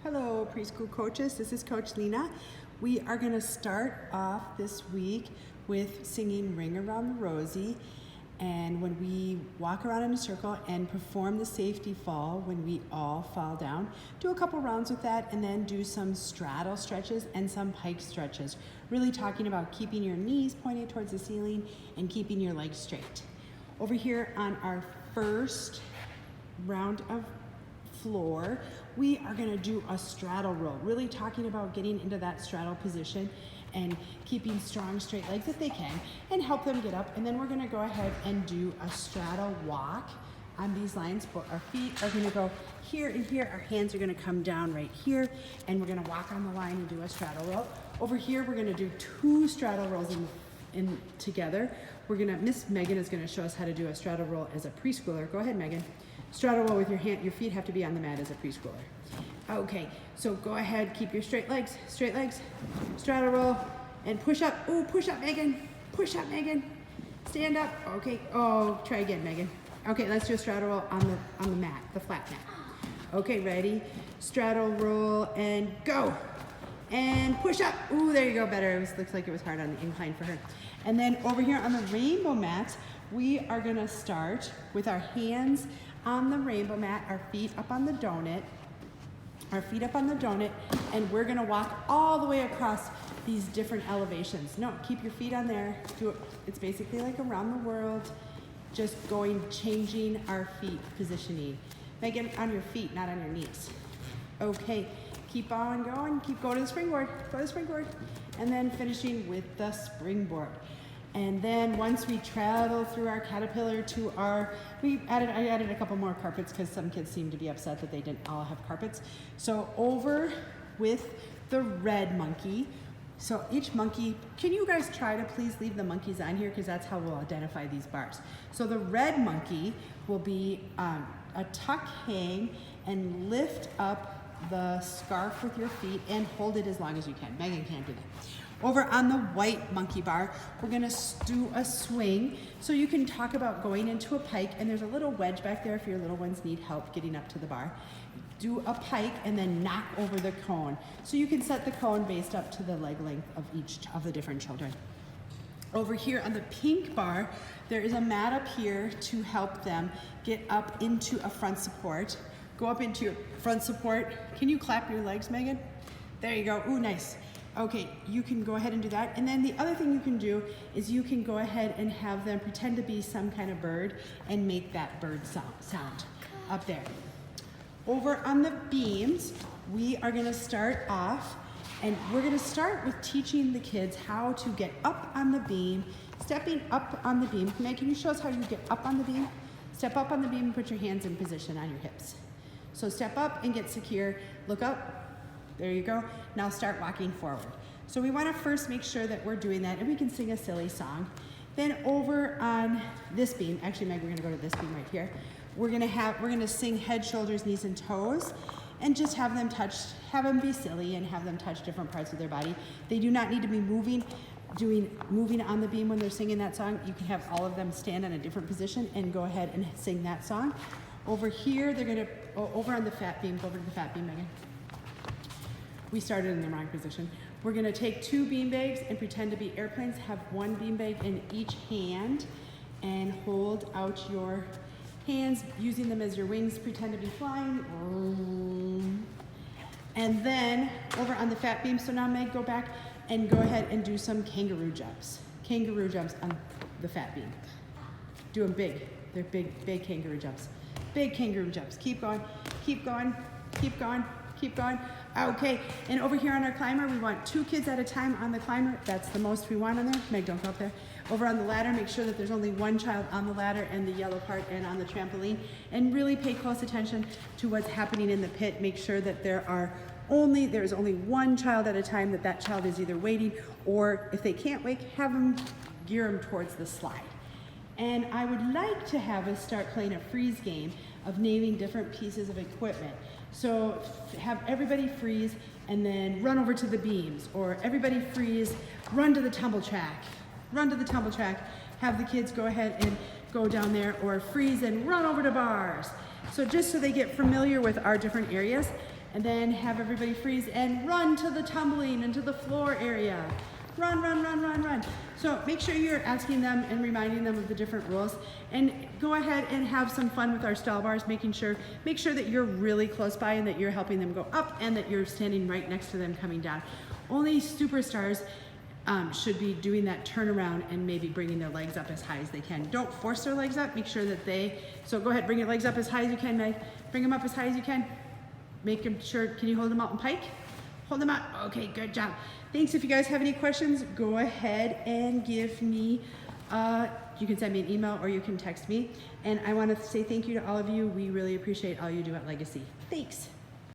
Hello, preschool coaches. This is Coach Lena. We are going to start off this week with singing Ring Around the Rosie. And when we walk around in a circle and perform the safety fall, when we all fall down, do a couple rounds with that and then do some straddle stretches and some pike stretches. Really talking about keeping your knees pointed towards the ceiling and keeping your legs straight. Over here on our first round of floor, we are going to do a straddle roll, really talking about getting into that straddle position and keeping strong straight legs if they can and help them get up. And then we're going to go ahead and do a straddle walk on these lines. But our feet are going to go here and here, our hands are going to come down right here, and we're going to walk on the line and do a straddle roll. Over here we're going to do two straddle rolls in together. Miss Megan is going to show us how to do a straddle roll as a preschooler. Go ahead, Megan. Straddle roll with your feet have to be on the mat as a preschooler. Okay, so go ahead, keep your straight legs, straddle roll, and push up. Ooh, push up, Megan. Push up, Megan. Stand up. Okay. Oh, try again, Megan. Okay, let's do a straddle roll on the mat, the flat mat. Okay, ready? Straddle roll and go. And push up. Ooh, there you go. Better. Looks like it was hard on the incline for her. And then over here on the rainbow mat, we are gonna start with our hands on the rainbow mat, our feet up on the donut, and we're gonna walk all the way across these different elevations. No, keep your feet on there. Do it. It's basically like around the world, just changing our feet positioning. Megan, on your feet, not on your knees. Okay, keep on going. Keep going to the springboard. Go to the springboard. And then finishing with the springboard. And then once we travel through our caterpillar to I added a couple more carpets because some kids seemed to be upset that they didn't all have carpets. So over with the red monkey. So each monkey, can you guys try to please leave the monkeys on here because that's how we'll identify these bars. So the red monkey will be a tuck hang and lift up the scarf with your feet and hold it as long as you can. Megan can't do that. Over on the white monkey bar, we're gonna do a swing. So you can talk about going into a pike, and there's a little wedge back there if your little ones need help getting up to the bar. Do a pike and then knock over the cone. So you can set the cone based up to the leg length of each of the different children. Over here on the pink bar, there is a mat up here to help them get up into a front support. Go up into your front support. Can you clap your legs, Megan? There you go. Ooh, nice. Okay, you can go ahead and do that. And then the other thing you can do is you can go ahead and have them pretend to be some kind of bird and make that bird sound up there. Over on the beams, we are gonna start off, and we're gonna start with teaching the kids how to get up on the beam, stepping up on the beam. Meg, can you show us how you get up on the beam? Step up on the beam and put your hands in position on your hips. So step up and get secure, look up. There you go. Now start walking forward. So we want to first make sure that we're doing that, and we can sing a silly song. Then over on this beam, actually Meg, we're going to go to this beam right here. We're going to sing head, shoulders, knees, and toes, and just have them be silly and have them touch different parts of their body. They do not need to be moving on the beam when they're singing that song. You can have all of them stand on a different position and go ahead and sing that song. Over here, over on the fat beam, go over to the fat beam, Megan. We started in the wrong position. We're gonna take two bean bags and pretend to be airplanes, have one bean bag in each hand, and hold out your hands, using them as your wings, pretend to be flying. And then over on the fat beam, so now Meg, go back and go ahead and do some kangaroo jumps. Kangaroo jumps on the fat beam. Do them big. They're big kangaroo jumps. Big kangaroo jumps. Keep going, keep going, keep going, keep going. Okay, and over here on our climber, we want 2 kids at a time on the climber. That's the most we want on there. Meg, don't go up there. Over on the ladder, make sure that there's only 1 child on the ladder and the yellow part and on the trampoline. And really pay close attention to what's happening in the pit. Make sure that there's only 1 child at a time, that child is either waiting, or if they can't wait, have them gear them towards the slide. And I would like to have us start playing a freeze game of naming different pieces of equipment. So have everybody freeze and then run over to the beams, or everybody freeze, run to the tumble track, have the kids go ahead and go down there, or freeze and run over to bars. So just so they get familiar with our different areas. And then have everybody freeze and run to the tumbling into the floor area. Run, run, run, run, run. So make sure you're asking them and reminding them of the different rules, and go ahead and have some fun with our stall bars, make sure that you're really close by and that you're helping them go up and that you're standing right next to them coming down. Only superstars should be doing that turnaround and maybe bringing their legs up as high as they can. Don't force their legs up, make sure that so go ahead, bring your legs up as high as you can, Meg. Bring them up as high as you can. Make them sure, can you hold them out in pike? Hold them out, okay, good job. Thanks. If you guys have any questions, go ahead and give me, you can send me an email or you can text me. And I want to say thank you to all of you. We really appreciate all you do at Legacy. Thanks.